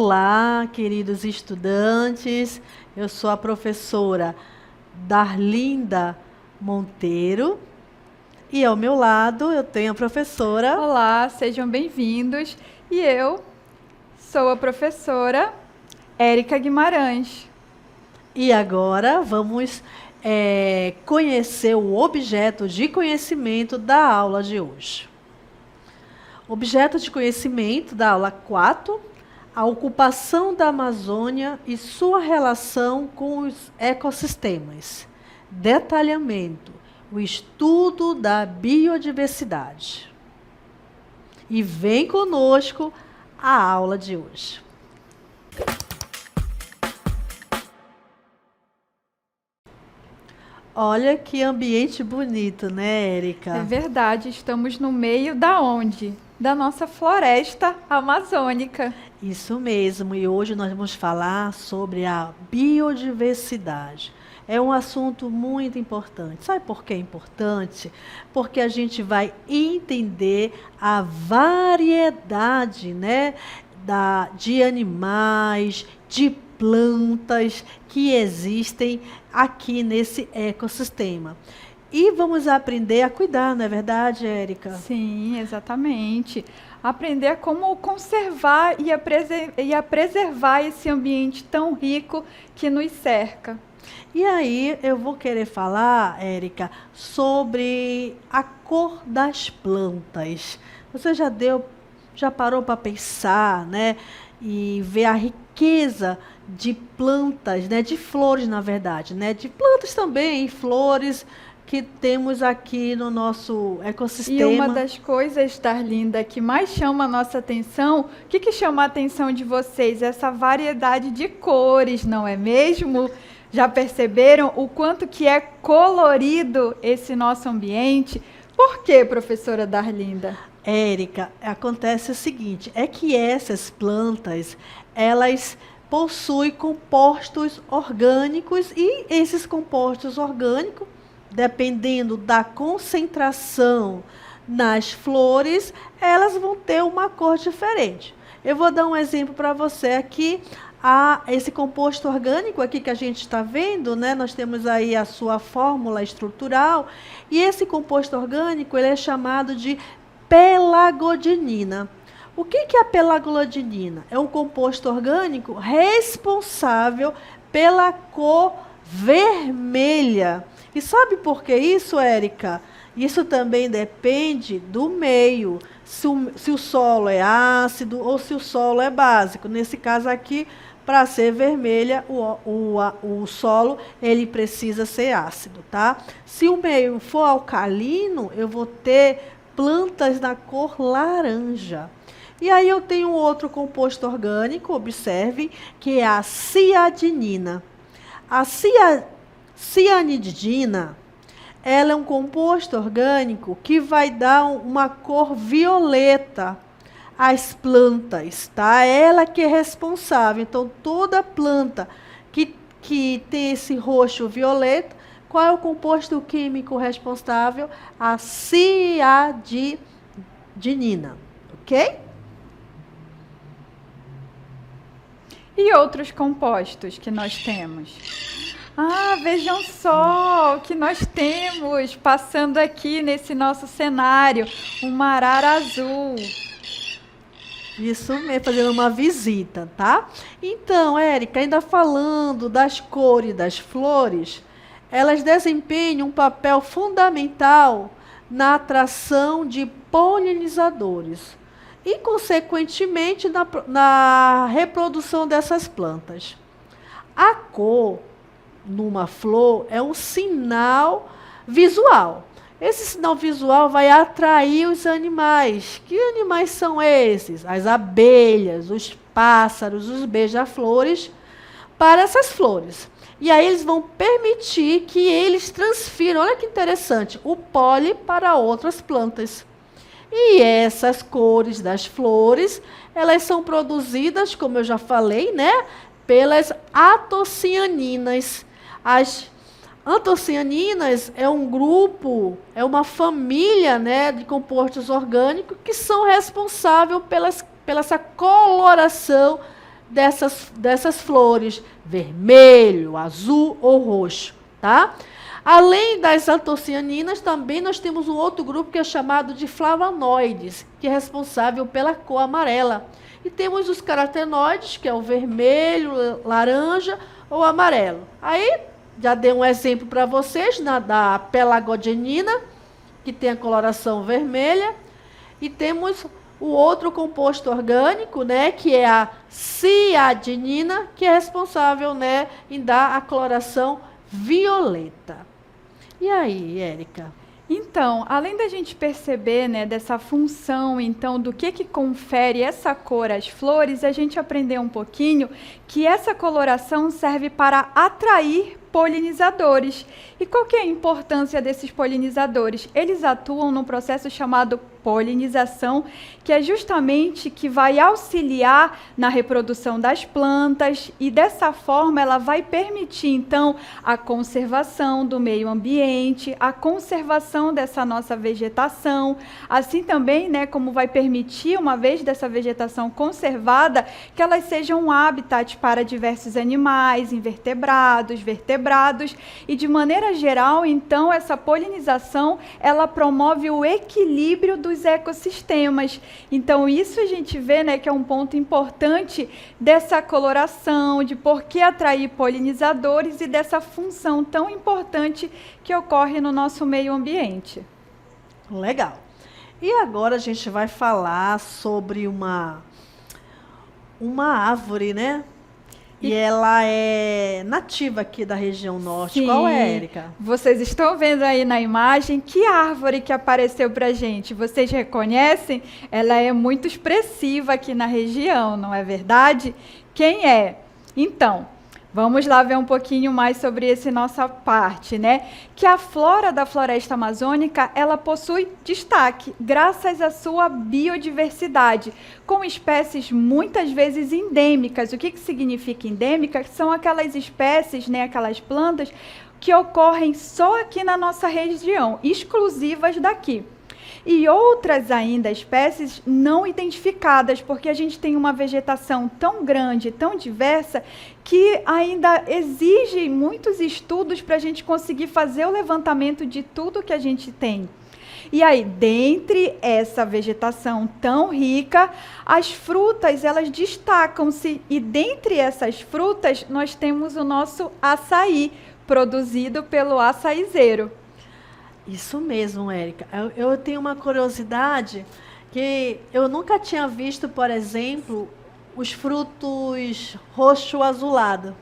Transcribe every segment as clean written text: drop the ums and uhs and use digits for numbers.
Olá, queridos estudantes. Eu sou a professora Darlinda Monteiro e ao meu lado eu tenho a professora. Olá, sejam bem-vindos. E eu sou a professora Érica Guimarães. E agora vamos conhecer o objeto de conhecimento da aula de hoje. Objeto de conhecimento da aula 4, a ocupação da Amazônia e sua relação com os ecossistemas. Detalhamento, o estudo da biodiversidade. E vem conosco a aula de hoje. Olha que ambiente bonito, né, Érica? É verdade, estamos no meio da onde? Da nossa floresta amazônica. Isso mesmo, e hoje nós vamos falar sobre a biodiversidade. É um assunto muito importante. Sabe por que é importante? Porque a gente vai entender a variedade, né, de animais, de plantas que existem aqui nesse ecossistema. E vamos aprender a cuidar, não é verdade, Érica? Sim, exatamente. Aprender como conservar e a preservar esse ambiente tão rico que nos cerca. E aí eu vou querer falar, Érica, sobre a cor das plantas. Você já parou para pensar, né? E ver a riqueza de plantas, né? De flores, na verdade, né? De plantas também e flores que temos aqui no nosso ecossistema. E uma das coisas, Darlinda, que mais chama a nossa atenção, o que chama a atenção de vocês? Essa variedade de cores, não é mesmo? Já perceberam o quanto que é colorido esse nosso ambiente? Por quê, professora Darlinda? Érica, acontece o seguinte, é que essas plantas, elas possuem compostos orgânicos e esses compostos orgânicos, dependendo da concentração nas flores, elas vão ter uma cor diferente. Eu vou dar um exemplo para você aqui. Esse composto orgânico aqui que a gente está vendo, né? Nós temos aí a sua fórmula estrutural, e esse composto orgânico ele é chamado de pelagodinina. O que é a pelagodinina? É um composto orgânico responsável pela cor vermelha. E sabe por que isso, Érica? Isso também depende do meio, se o solo é ácido ou se o solo é básico. Nesse caso aqui, para ser vermelha, o solo ele precisa ser ácido, tá? Se o meio for alcalino, eu vou ter plantas na cor laranja. E aí eu tenho outro composto orgânico, observe, que é a ciadinina. A cianidina, ela é um composto orgânico que vai dar uma cor violeta às plantas, tá? Ela que é responsável. Então, toda planta que tem esse roxo violeta, qual é o composto químico responsável? A ciadinina, ok? E outros compostos que nós temos? Vejam só o que nós temos passando aqui nesse nosso cenário, um arara azul. Isso mesmo, fazendo uma visita, tá? Então, Érica, ainda falando das cores das flores, elas desempenham um papel fundamental na atração de polinizadores e, consequentemente, na reprodução dessas plantas. A cor numa flor é um sinal visual. Esse sinal visual vai atrair os animais. Que animais são esses? As abelhas, os pássaros, os beija-flores para essas flores. E aí eles vão permitir que eles transfiram, olha que interessante, o pólen para outras plantas. E essas cores das flores, elas são produzidas, como eu já falei, né, pelas antocianinas. As antocianinas é um grupo, é uma família, né, de compostos orgânicos que são responsáveis pela essa coloração dessas flores, vermelho, azul ou roxo, tá? Além das antocianinas, também nós temos um outro grupo que é chamado de flavonoides, que é responsável pela cor amarela. E temos os carotenoides, que é o vermelho, laranja ou amarelo. Aí, já dei um exemplo para vocês, da pelagogenina, que tem a coloração vermelha. E temos o outro composto orgânico, né, que é a ciadinina, que é responsável, né, em dar a coloração violeta. E aí, Érica? Então, além da gente perceber, né, dessa função, então, do que confere essa cor às flores, a gente aprendeu um pouquinho que essa coloração serve para atrair polinizadores. E qual que é a importância desses polinizadores? Eles atuam num processo chamado polinização, que é justamente que vai auxiliar na reprodução das plantas e dessa forma ela vai permitir então a conservação do meio ambiente, a conservação dessa nossa vegetação, assim também, né, como vai permitir, uma vez dessa vegetação conservada, que elas sejam um habitat para diversos animais, invertebrados, vertebrados e de maneira geral, então, essa polinização ela promove o equilíbrio dos ecossistemas. Então, isso a gente vê, né, que é um ponto importante dessa coloração, de por que atrair polinizadores e dessa função tão importante que ocorre no nosso meio ambiente. Legal. E agora a gente vai falar sobre uma árvore, né? E ela é nativa aqui da região norte. Sim. Qual é, Érica? Vocês estão vendo aí na imagem que árvore que apareceu para a gente. Vocês reconhecem? Ela é muito expressiva aqui na região, não é verdade? Quem é? Então, vamos lá ver um pouquinho mais sobre essa nossa parte, né? Que a flora da floresta amazônica, ela possui destaque, graças à sua biodiversidade, com espécies muitas vezes endêmicas. O que significa endêmica? São aquelas espécies, né, aquelas plantas que ocorrem só aqui na nossa região, exclusivas daqui. E outras ainda espécies não identificadas, porque a gente tem uma vegetação tão grande, tão diversa, que ainda exige muitos estudos para a gente conseguir fazer o levantamento de tudo que a gente tem. E aí, dentre essa vegetação tão rica, as frutas, elas destacam-se. E dentre essas frutas, nós temos o nosso açaí, produzido pelo açaizeiro. Isso mesmo, Érica. Eu tenho uma curiosidade que eu nunca tinha visto, por exemplo, os frutos roxo-azulado.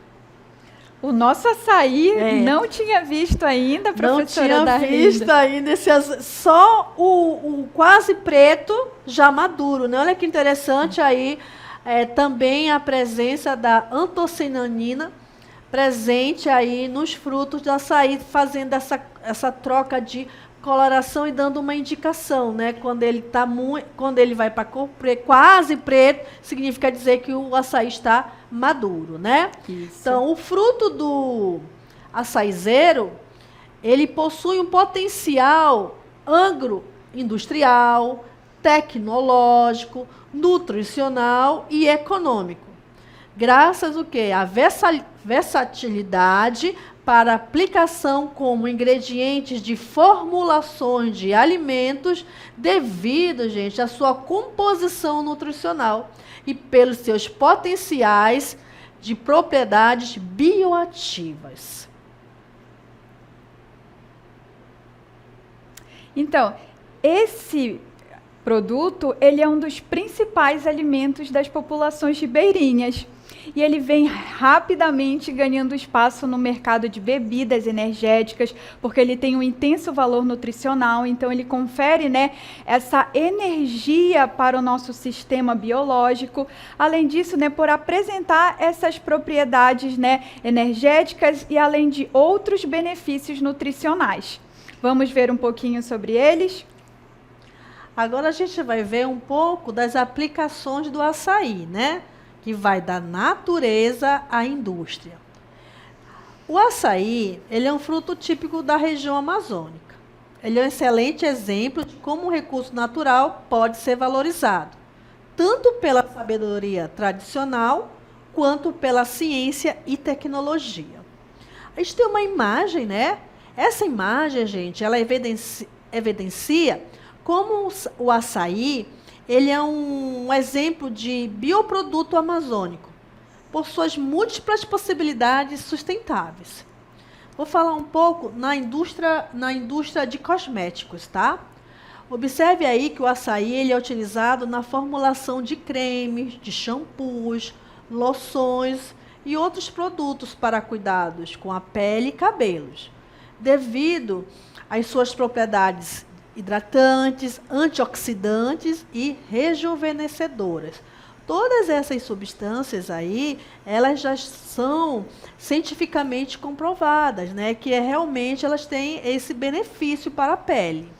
O nosso açaí não tinha visto ainda, professora Não tinha visto ainda só o quase preto já maduro, né? Olha que interessante aí também a presença da antocianina presente aí nos frutos do açaí, fazendo essa troca de coloração e dando uma indicação, né? Quando ele vai para a cor quase preto, significa dizer que o açaí está maduro, né? Isso. Então, o fruto do açaizeiro, ele possui um potencial agroindustrial, tecnológico, nutricional e econômico. Graças ao quê? À versatilidade para aplicação como ingredientes de formulações de alimentos devido, gente, à sua composição nutricional e pelos seus potenciais de propriedades bioativas. Então, esse produto, ele é um dos principais alimentos das populações ribeirinhas. E ele vem rapidamente ganhando espaço no mercado de bebidas energéticas, porque ele tem um intenso valor nutricional, então ele confere, né, essa energia para o nosso sistema biológico. Além disso, né, por apresentar essas propriedades, né, energéticas e além de outros benefícios nutricionais. Vamos ver um pouquinho sobre eles? Agora a gente vai ver um pouco das aplicações do açaí, né? Que vai da natureza à indústria. O açaí, ele é um fruto típico da região amazônica. Ele é um excelente exemplo de como um recurso natural pode ser valorizado, tanto pela sabedoria tradicional, quanto pela ciência e tecnologia. A gente tem uma imagem, né? Essa imagem, gente, ela evidencia como o açaí, ele é um exemplo de bioproduto amazônico, por suas múltiplas possibilidades sustentáveis. Vou falar um pouco na indústria de cosméticos, tá? Observe aí que o açaí ele é utilizado na formulação de cremes, de shampoos, loções e outros produtos para cuidados com a pele e cabelos, devido às suas propriedades hidratantes, antioxidantes e rejuvenescedoras. Todas essas substâncias aí, elas já são cientificamente comprovadas, né, que realmente elas têm esse benefício para a pele.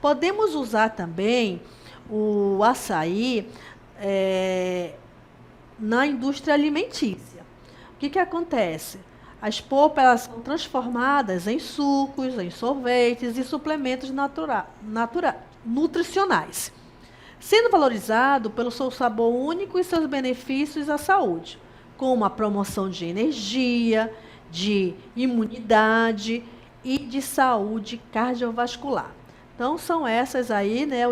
Podemos usar também o açaí na indústria alimentícia. O que acontece? As polpas elas são transformadas em sucos, em sorvetes e suplementos nutricionais, sendo valorizado pelo seu sabor único e seus benefícios à saúde, como a promoção de energia, de imunidade e de saúde cardiovascular. Então, são essas aí, né, a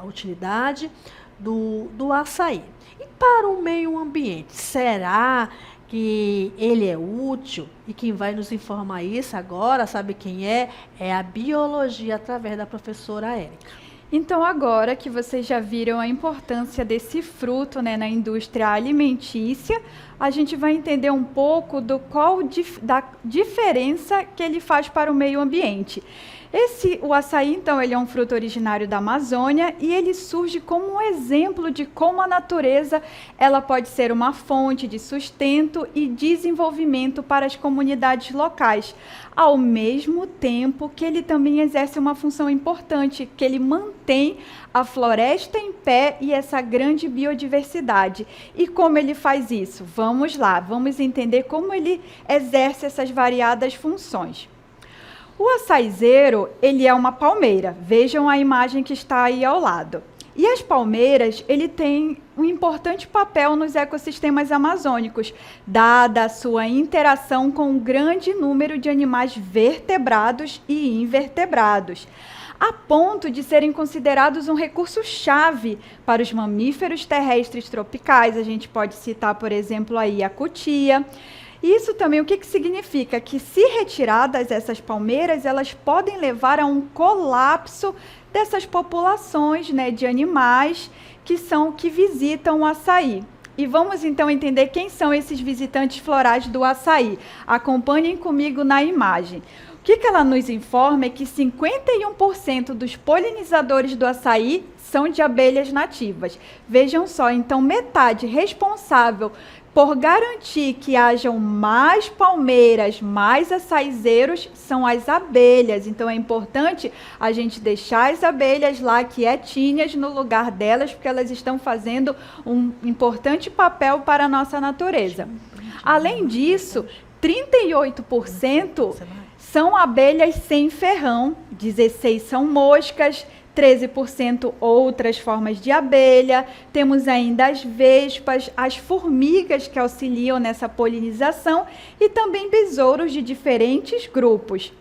utilidade do açaí. E para o meio ambiente, será que ele é útil? E quem vai nos informar isso agora, sabe quem é? É a biologia, através da professora Érica. Então, agora que vocês já viram a importância desse fruto, né, na indústria alimentícia, a gente vai entender um pouco da diferença que ele faz para o meio ambiente. O açaí, então, ele é um fruto originário da Amazônia e ele surge como um exemplo de como a natureza ela pode ser uma fonte de sustento e desenvolvimento para as comunidades locais, ao mesmo tempo que ele também exerce uma função importante, que ele mantém a floresta em pé e essa grande biodiversidade. E como ele faz isso? Vamos lá, vamos entender como ele exerce essas variadas funções. O açaizeiro, ele é uma palmeira. Vejam a imagem que está aí ao lado. E as palmeiras, ele tem um importante papel nos ecossistemas amazônicos, dada a sua interação com um grande número de animais vertebrados e invertebrados, a ponto de serem considerados um recurso-chave para os mamíferos terrestres tropicais. A gente pode citar, por exemplo, aí a cutia. Isso também, o que significa? Que se retiradas essas palmeiras, elas podem levar a um colapso dessas populações, né, de animais que visitam o açaí. E vamos então entender quem são esses visitantes florais do açaí. Acompanhem comigo na imagem. O que ela nos informa é que 51% dos polinizadores do açaí são de abelhas nativas. Vejam só, então metade responsável por garantir que hajam mais palmeiras, mais açaizeiros, são as abelhas. Então, é importante a gente deixar as abelhas lá quietinhas no lugar delas, porque elas estão fazendo um importante papel para a nossa natureza. Além disso, 38% são abelhas sem ferrão, 16% são moscas, 13% outras formas de abelha, temos ainda as vespas, as formigas que auxiliam nessa polinização e também besouros de diferentes grupos.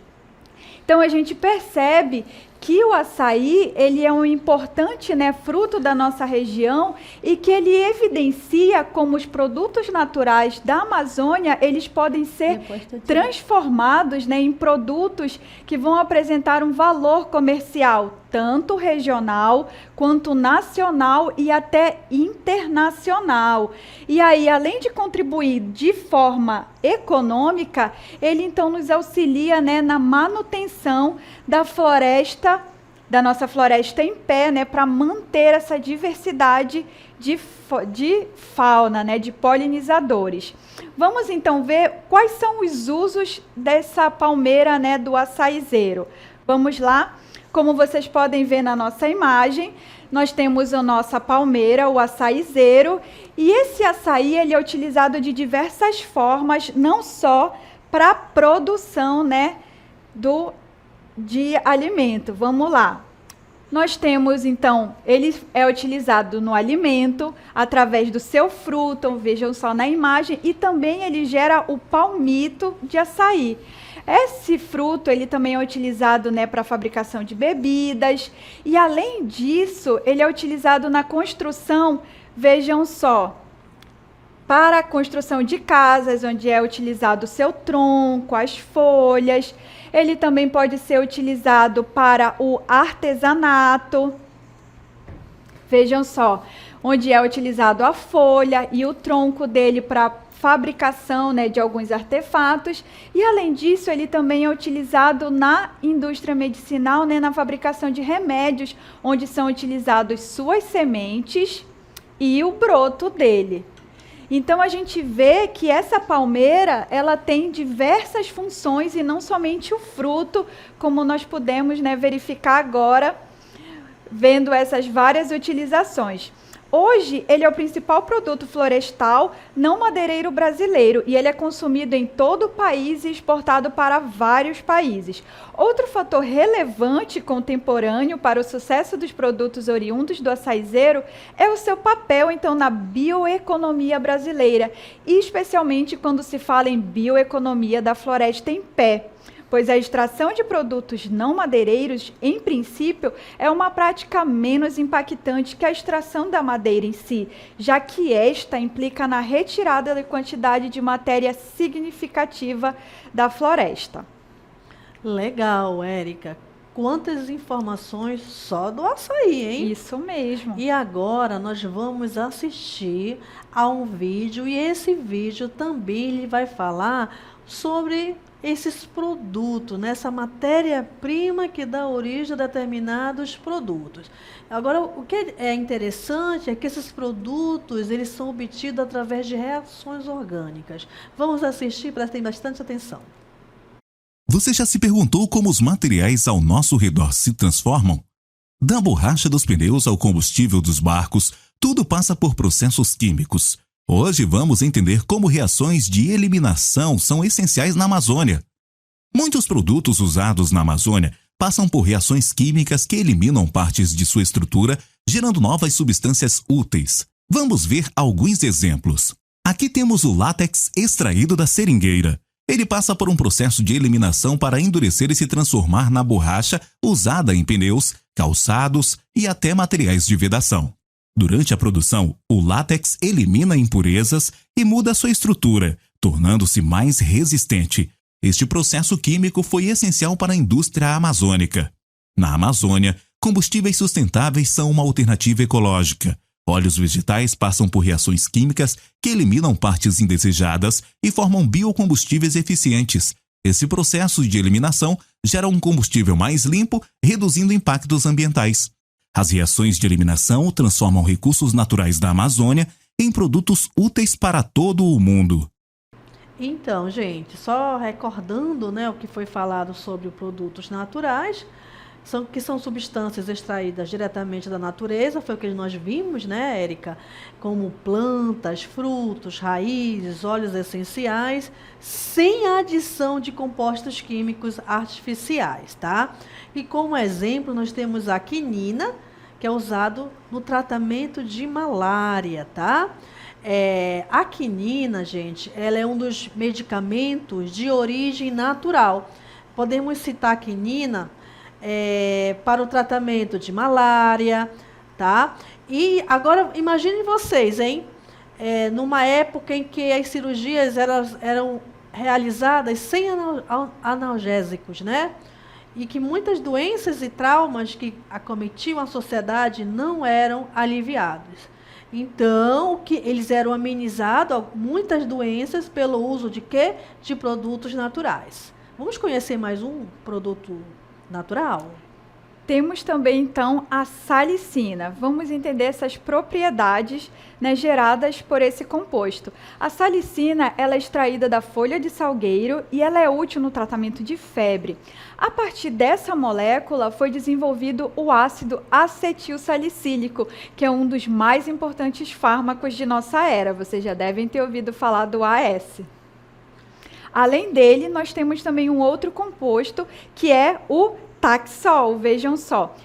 Então, a gente percebe que o açaí ele é um importante, né, fruto da nossa região e que ele evidencia como os produtos naturais da Amazônia eles podem ser transformados, né, em produtos que vão apresentar um valor comercial tanto regional quanto nacional e até internacional. E aí, além de contribuir de forma econômica, ele então nos auxilia, né, na manutenção da floresta, da nossa floresta em pé, né, para manter essa diversidade de fauna, né, de polinizadores. Vamos então ver quais são os usos dessa palmeira, né, do açaizeiro. Vamos lá? Como vocês podem ver na nossa imagem, nós temos a nossa palmeira, o açaizeiro, e esse açaí ele é utilizado de diversas formas, não só para a produção, né, de alimento. Vamos lá. Nós temos, então, ele é utilizado no alimento, através do seu fruto, vejam só na imagem, e também ele gera o palmito de açaí. Esse fruto, ele também é utilizado, né, para a fabricação de bebidas, e além disso, ele é utilizado na construção, vejam só, para a construção de casas, onde é utilizado o seu tronco, as folhas. Ele também pode ser utilizado para o artesanato. Vejam só, onde é utilizado a folha e o tronco dele para fabricação, né, de alguns artefatos. E, além disso, ele também é utilizado na indústria medicinal, né, na fabricação de remédios, onde são utilizados suas sementes e o broto dele. Então, a gente vê que essa palmeira, ela tem diversas funções e não somente o fruto, como nós podemos, né, verificar agora, vendo essas várias utilizações. Hoje, ele é o principal produto florestal não madeireiro brasileiro e ele é consumido em todo o país e exportado para vários países. Outro fator relevante contemporâneo para o sucesso dos produtos oriundos do açaizeiro é o seu papel, então, na bioeconomia brasileira, e especialmente quando se fala em bioeconomia da floresta em pé. Pois a extração de produtos não madeireiros, em princípio, é uma prática menos impactante que a extração da madeira em si, já que esta implica na retirada da quantidade de matéria significativa da floresta. Legal, Érica. Quantas informações só do açaí, hein? Isso mesmo. E agora nós vamos assistir a um vídeo, e esse vídeo também ele vai falar sobre esses produtos, né? Essa matéria-prima que dá origem a determinados produtos. Agora, o que é interessante é que esses produtos, eles são obtidos através de reações orgânicas. Vamos assistir, prestem bastante atenção. Você já se perguntou como os materiais ao nosso redor se transformam? Da borracha dos pneus ao combustível dos barcos, tudo passa por processos químicos. Hoje vamos entender como reações de eliminação são essenciais na Amazônia. Muitos produtos usados na Amazônia passam por reações químicas que eliminam partes de sua estrutura, gerando novas substâncias úteis. Vamos ver alguns exemplos. Aqui temos o látex extraído da seringueira. Ele passa por um processo de eliminação para endurecer e se transformar na borracha usada em pneus, calçados e até materiais de vedação. Durante a produção, o látex elimina impurezas e muda sua estrutura, tornando-se mais resistente. Este processo químico foi essencial para a indústria amazônica. Na Amazônia, combustíveis sustentáveis são uma alternativa ecológica. Óleos vegetais passam por reações químicas que eliminam partes indesejadas e formam biocombustíveis eficientes. Esse processo de eliminação gera um combustível mais limpo, reduzindo impactos ambientais. As reações de eliminação transformam recursos naturais da Amazônia em produtos úteis para todo o mundo. Então, gente, só recordando, né, o que foi falado sobre os produtos naturais, que são substâncias extraídas diretamente da natureza, foi o que nós vimos, né, Érica? Como plantas, frutos, raízes, óleos essenciais, sem a adição de compostos químicos artificiais, tá? E como exemplo, nós temos a quinina, que é usado no tratamento de malária, tá? A quinina, gente, ela é um dos medicamentos de origem natural. Podemos citar a quinina para o tratamento de malária, tá? E agora, imaginem vocês, hein? Numa época em que as cirurgias eram realizadas sem analgésicos, né? E que muitas doenças e traumas que acometiam a sociedade não eram aliviados. Então, eles eram amenizados, muitas doenças, pelo uso de quê? De produtos naturais. Vamos conhecer mais um produto natural? Temos também, então, a salicina. Vamos entender essas propriedades, né, geradas por esse composto. A salicina, ela é extraída da folha de salgueiro e ela é útil no tratamento de febre. A partir dessa molécula foi desenvolvido o ácido acetilsalicílico, que é um dos mais importantes fármacos de nossa era. Vocês já devem ter ouvido falar do AS. Além dele, nós temos também um outro composto, que é o Taxol, vejam só.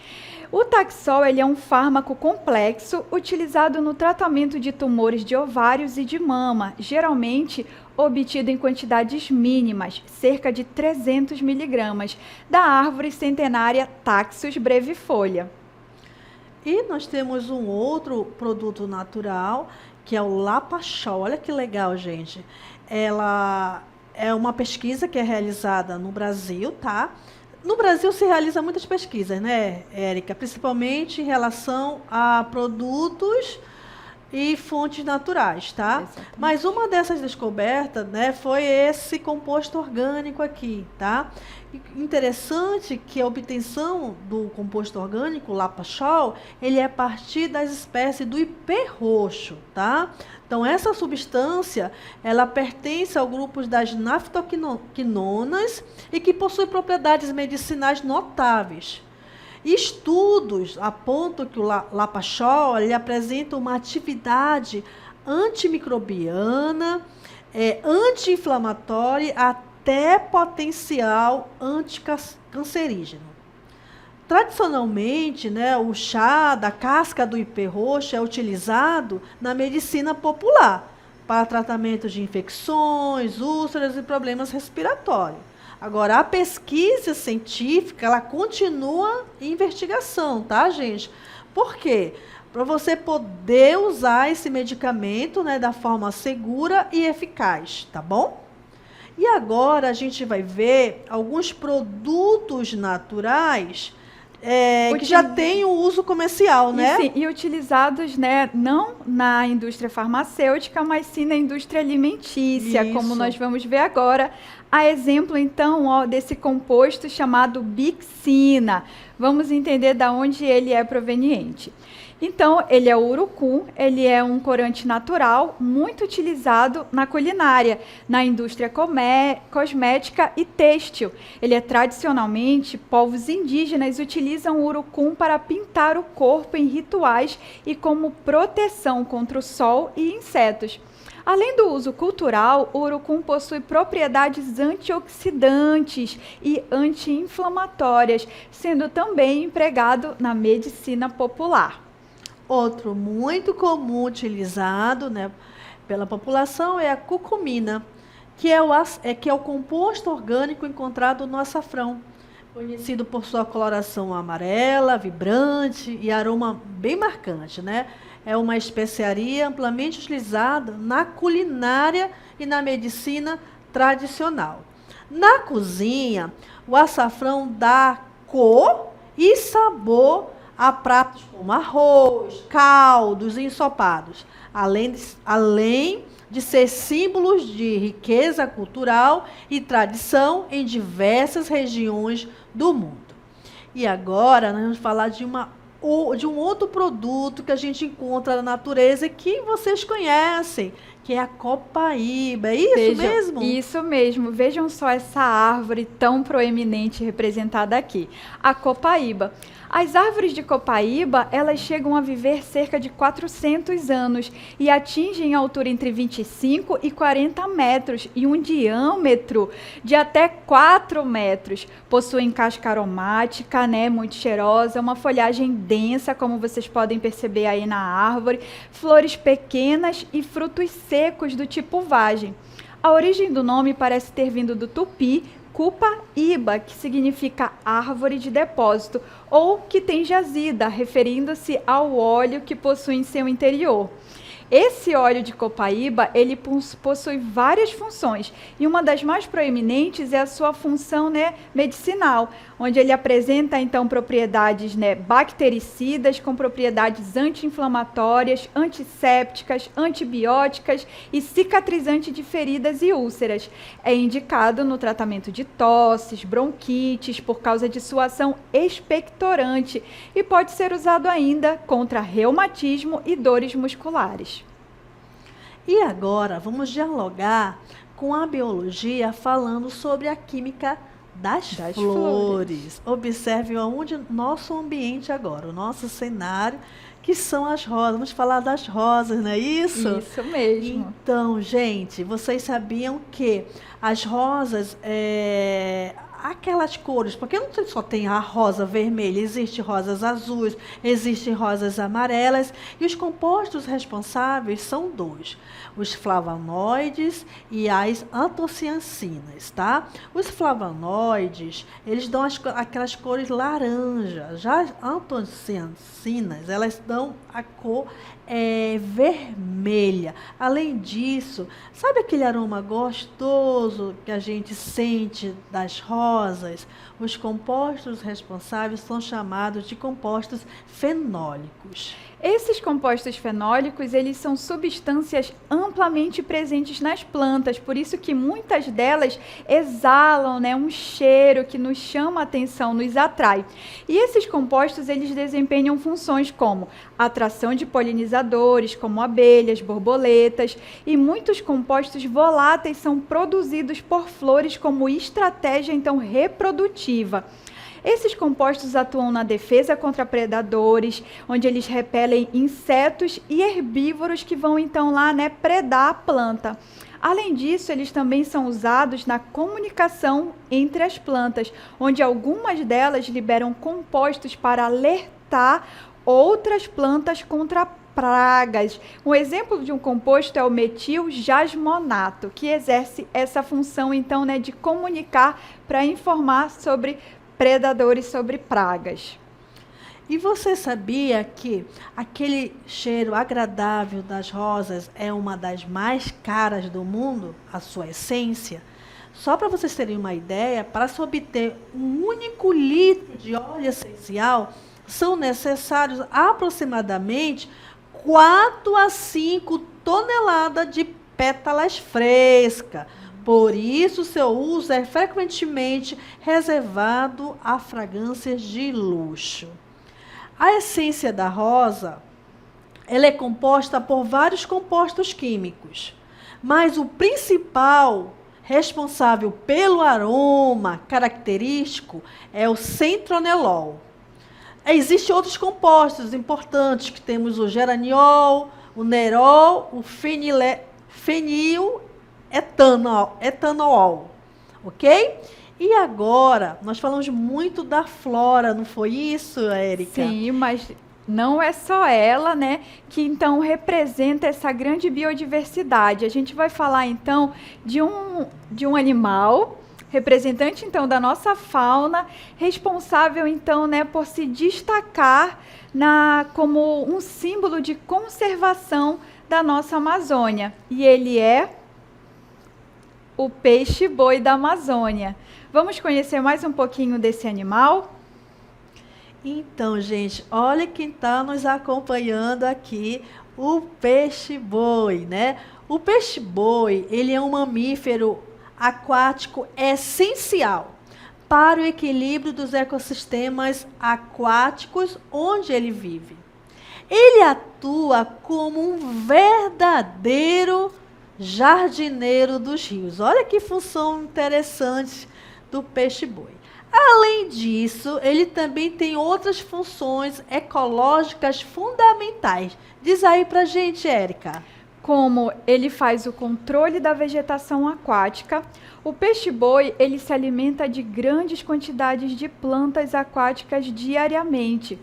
O Taxol ele é um fármaco complexo utilizado no tratamento de tumores de ovários e de mama, geralmente obtido em quantidades mínimas, cerca de 300 miligramas, da árvore centenária Taxus brevifolia. E nós temos um outro produto natural, que é o Lapachol. Olha que legal, gente. Ela é uma pesquisa que é realizada no Brasil, tá? No Brasil se realiza muitas pesquisas, né, Érica? Principalmente em relação a produtos e fontes naturais, tá? Exatamente. Mas uma dessas descobertas, né, foi esse composto orgânico aqui, tá? E interessante que a obtenção do composto orgânico, Lapachol, ele é a partir das espécies do ipê roxo, tá? Então, essa substância, ela pertence ao grupo das naftoquinonas e que possui propriedades medicinais notáveis. Estudos apontam que o Lapachol ele apresenta uma atividade antimicrobiana, anti-inflamatória, até potencial anticancerígeno. Tradicionalmente, né, o chá da casca do ipê roxo é utilizado na medicina popular para tratamento de infecções, úlceras e problemas respiratórios. Agora, a pesquisa científica, ela continua em investigação, tá, gente? Por quê? Para você poder usar esse medicamento, né, da forma segura e eficaz, tá bom? E agora a gente vai ver alguns produtos naturais que já têm o uso comercial, né? Sim, e utilizados, né, não na indústria farmacêutica, mas sim na indústria alimentícia, Isso. como nós vamos ver agora. A exemplo, então, ó, desse composto chamado bixina. Vamos entender de onde ele é proveniente. Então, ele é o urucum, ele é um corante natural muito utilizado na culinária, na indústria cosmética e têxtil. Ele é tradicionalmente, povos indígenas utilizam o urucum para pintar o corpo em rituais e como proteção contra o sol e insetos. Além do uso cultural, o urucum possui propriedades antioxidantes e anti-inflamatórias, sendo também empregado na medicina popular. Outro muito comum utilizado, né, pela população é a curcumina, que é o composto orgânico encontrado no açafrão, conhecido por sua coloração amarela, vibrante e aroma bem marcante, né? É uma especiaria amplamente utilizada na culinária e na medicina tradicional. Na cozinha, o açafrão dá cor e sabor a pratos como arroz, caldos e ensopados, além de ser símbolos de riqueza cultural e tradição em diversas regiões do mundo. E agora nós vamos falar de um outro produto que a gente encontra na natureza e que vocês conhecem, que é a copaíba. É isso mesmo? Isso mesmo. Vejam só essa árvore tão proeminente representada aqui, a copaíba. As árvores de copaíba, elas chegam a viver cerca de 400 anos e atingem a altura entre 25 e 40 metros e um diâmetro de até 4 metros. Possuem casca aromática, né, muito cheirosa, uma folhagem densa, como vocês podem perceber aí na árvore, flores pequenas e frutos secos do tipo vagem. A origem do nome parece ter vindo do tupi, Cupaíba, que significa árvore de depósito, ou que tem jazida, referindo-se ao óleo que possui em seu interior. Esse óleo de copaíba, ele possui várias funções, e uma das mais proeminentes é a sua função, né, medicinal, onde ele apresenta, então, propriedades, né, bactericidas, com propriedades anti-inflamatórias, antissépticas, antibióticas e cicatrizante de feridas e úlceras. É indicado no tratamento de tosses, bronquites, por causa de sua ação expectorante, e pode ser usado ainda contra reumatismo e dores musculares. E agora vamos dialogar com a biologia falando sobre a química das flores. Observe onde nosso ambiente agora, o nosso cenário, que são as rosas. Vamos falar das rosas, não é isso? Isso mesmo. Então, gente, vocês sabiam que as rosas, aquelas cores, porque não só tem a rosa vermelha, existem rosas azuis, existem rosas amarelas, e os compostos responsáveis são dois, os flavonoides e as antociancinas, tá? Os flavonoides, eles dão aquelas cores laranja, já as antociancinas, elas dão a cor vermelha. Além disso, sabe aquele aroma gostoso que a gente sente das rosas? Os compostos responsáveis são chamados de compostos fenólicos. Esses compostos fenólicos, eles são substâncias amplamente presentes nas plantas, por isso que muitas delas exalam, né, um cheiro que nos chama a atenção, nos atrai. E esses compostos, eles desempenham funções como atração de polinizadores, como abelhas, borboletas, e muitos compostos voláteis são produzidos por flores como estratégia, então, reprodutiva. Esses compostos atuam na defesa contra predadores, onde eles repelem insetos e herbívoros que vão então lá, né, predar a planta. Além disso, eles também são usados na comunicação entre as plantas, onde algumas delas liberam compostos para alertar outras plantas contra pragas. Um exemplo de um composto é o metil-jasmonato, que exerce essa função então, né, de comunicar para informar sobre predadores, sobre pragas. E você sabia que aquele cheiro agradável das rosas é uma das mais caras do mundo, a sua essência? Só para vocês terem uma ideia, para se obter um único litro de óleo essencial, são necessários aproximadamente 4 a 5 toneladas de pétalas frescas. Por isso, seu uso é frequentemente reservado a fragrâncias de luxo. A essência da rosa, ela é composta por vários compostos químicos, mas o principal responsável pelo aroma característico é o centronelol. Existem outros compostos importantes, que temos o geraniol, o nerol, o feniletanol, ok? E agora, nós falamos muito da flora, não foi isso, Érica? Sim, mas não é só ela, né, que então representa essa grande biodiversidade. A gente vai falar então de um animal, representante então da nossa fauna, responsável então, né, por se destacar como um símbolo de conservação da nossa Amazônia. E ele é o peixe-boi da Amazônia. Vamos conhecer mais um pouquinho desse animal? Então, gente, olha quem está nos acompanhando aqui, o peixe-boi, né? O peixe-boi, ele é um mamífero aquático essencial para o equilíbrio dos ecossistemas aquáticos onde ele vive. Ele atua como um verdadeiro jardineiro dos rios. Olha que função interessante do peixe-boi. Além disso, ele também tem outras funções ecológicas fundamentais. Diz aí pra gente, Érica. Como ele faz o controle da vegetação aquática, o peixe-boi ele se alimenta de grandes quantidades de plantas aquáticas diariamente.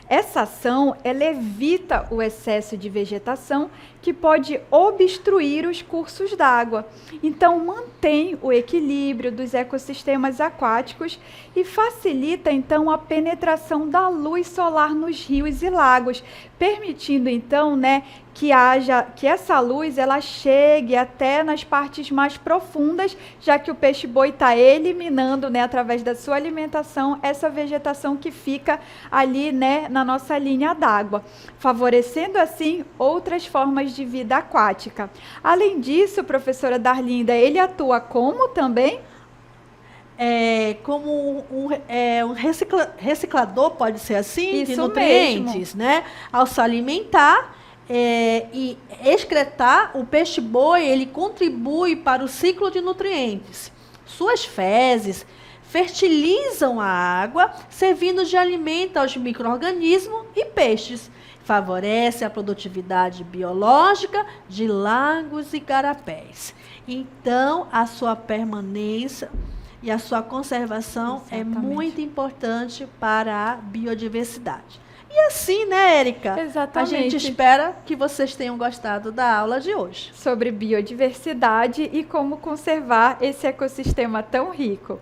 Essa ação ela evita o excesso de vegetação que pode obstruir os cursos d'água. Então, mantém o equilíbrio dos ecossistemas aquáticos e facilita, então, a penetração da luz solar nos rios e lagos, permitindo, então, né, que essa luz ela chegue até nas partes mais profundas, já que o peixe-boi está eliminando, né, através da sua alimentação, essa vegetação que fica ali, né, na nossa linha d'água, favorecendo assim outras formas de vida aquática. Além disso, professora Darlinda, ele atua como também? Como um reciclador, pode ser assim, Isso de nutrientes, mesmo, né? Ao se alimentar e excretar, o peixe-boi ele contribui para o ciclo de nutrientes. Suas fezes fertilizam a água, servindo de alimento aos micro-organismos e peixes. Favorece a produtividade biológica de lagos e garapés. Então, a sua permanência E a sua conservação é Exatamente. muito importante para a biodiversidade. E assim, né, Érica? Exatamente. A gente espera que vocês tenham gostado da aula de hoje. Sobre biodiversidade e como conservar esse ecossistema tão rico.